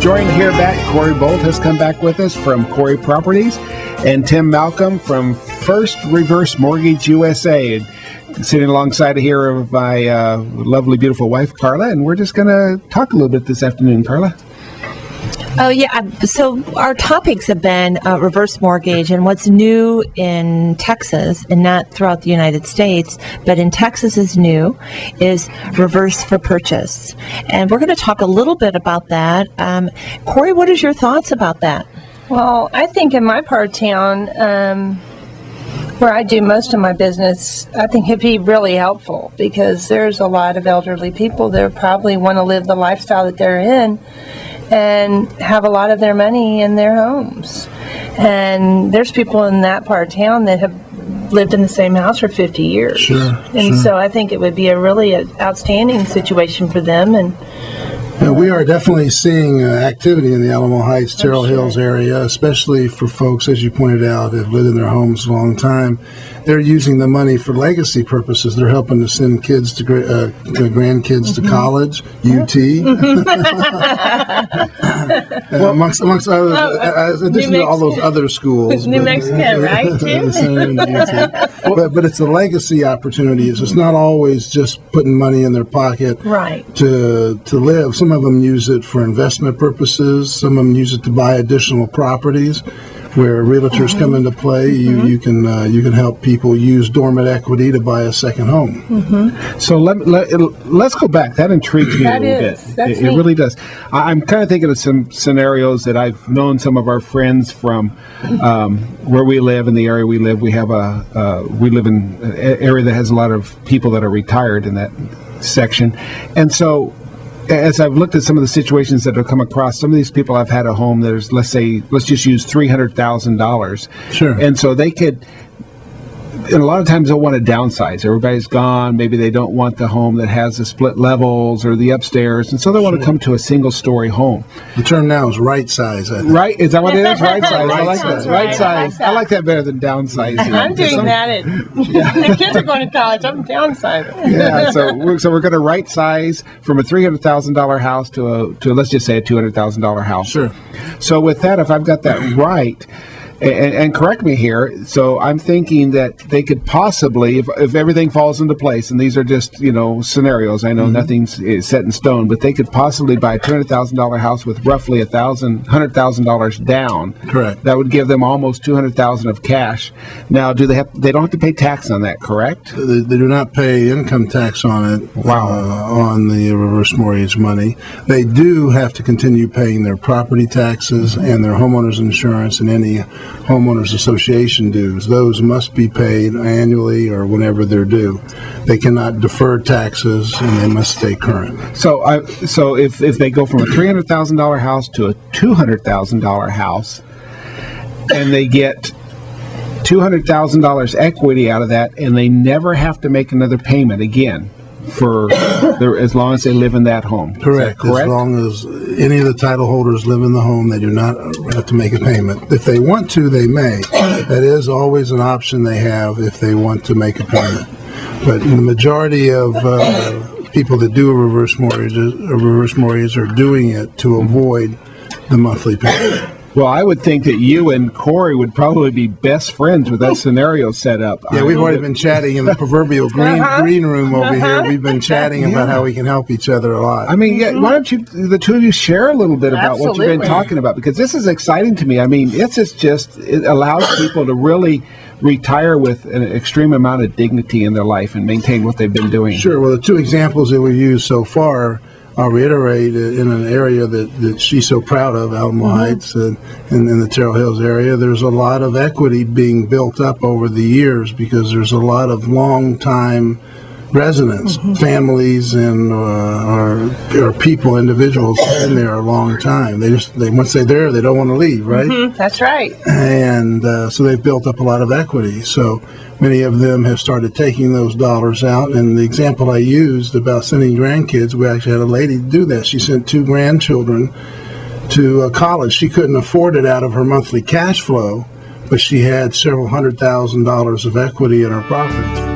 joined here back. Corrie Boldt has come back with us from Corrie Properties, and Tim Malcolm from First Reverse Mortgage USA. Sitting alongside here of my lovely, beautiful wife, Carla, and we're just going to talk a little bit this afternoon, Carla. Oh, yeah. So our topics have been reverse mortgage, and what's new in Texas, and not throughout the United States, but in Texas is new, is reverse for purchase. And we're going to talk a little bit about that. Corrie, what is your thoughts about that? Well, I think in my part of town, where I do most of my business, I think it'd be really helpful because there's a lot of elderly people that probably want to live the lifestyle that they're in and have a lot of their money in their homes. And there's people in that part of town that have lived in the same house for 50 years. Sure. So I think it would be a really outstanding situation for them. And we are definitely seeing activity in the Alamo Heights, Terrell Hills area, especially for folks, as you pointed out, who have lived in their homes a long time. They're using the money for legacy purposes. They're helping to send kids to grandkids to college, UT. amongst others, in addition to all those other schools. New Mexico, right, Tim? But it's a legacy opportunity. It's not always just putting money in their pocket to live. Some of them use it for investment purposes. Some of them use it to buy additional properties. Where realtors come into play, you can help people use dormant equity to buy a second home. So let's go back. That intrigues me a little bit. It really does. I'm kind of thinking of some scenarios that I've known some of our friends from where we live, in the area we live. We live in an area that has a lot of people that are retired in that section, and so as I've looked at some of the situations that have come across, some of these people have had a home that is, let's just use $300,000. Sure. And so they could, and a lot of times they'll want to downsize. Everybody's gone. Maybe they don't want the home that has the split levels or the upstairs. And so they want to come to a single-story home. The term now is right size, I think. Right? Is that what it is? Right size. I like that. Right size. I like that better than downsizing. I'm doing that. The kids are going to college. I'm downsizing. Yeah, so we're going to right size from a $300,000 house to let's just say a $200,000 house. Sure. So with that, if I've got that right, and correct me here, so I'm thinking that they could possibly, if everything falls into place, and these are just, scenarios, I know nothing's set in stone, but they could possibly buy a $200,000 house with roughly $100,000 down. Correct. That would give them almost $200,000 of cash. Now, they don't have to pay tax on that, correct? They do not pay income tax on it. Wow. On the reverse mortgage money. They do have to continue paying their property taxes and their homeowners insurance and any homeowners association dues. Those must be paid annually or whenever they're due. They cannot defer taxes, and they must stay current. So if they go from a $300,000 house to a $200,000 house, and they get $200,000 equity out of that, and they never have to make another payment again for as long as they live in that home. Correct. As long as any of the title holders live in the home, they do not have to make a payment. If they want to, they may. That is always an option they have if they want to make a payment. But the majority of people that do a reverse mortgage are doing it to avoid the monthly payment. Well, I would think that you and Corrie would probably be best friends with that scenario set up. Yeah, we've already been chatting in the proverbial green room over here. We've been chatting about how we can help each other a lot. I mean, why don't the two of you share a little bit about what you've been talking about? Because this is exciting to me. I mean, it allows people to really retire with an extreme amount of dignity in their life and maintain what they've been doing. Sure. Well, the two examples that we've used so far, I'll reiterate, in an area that she's so proud of, Alamo Heights, and in the Terrell Hills area, there's a lot of equity being built up over the years because there's a lot of long-time residents, families, and or people, individuals in there a long time. They once they're there, they don't want to leave, right? That's right. And so they've built up a lot of equity. So many of them have started taking those dollars out. And the example I used about sending grandkids, we actually had a lady do that. She sent 2 grandchildren to college. She couldn't afford it out of her monthly cash flow, but she had several $100,000 of equity in her property.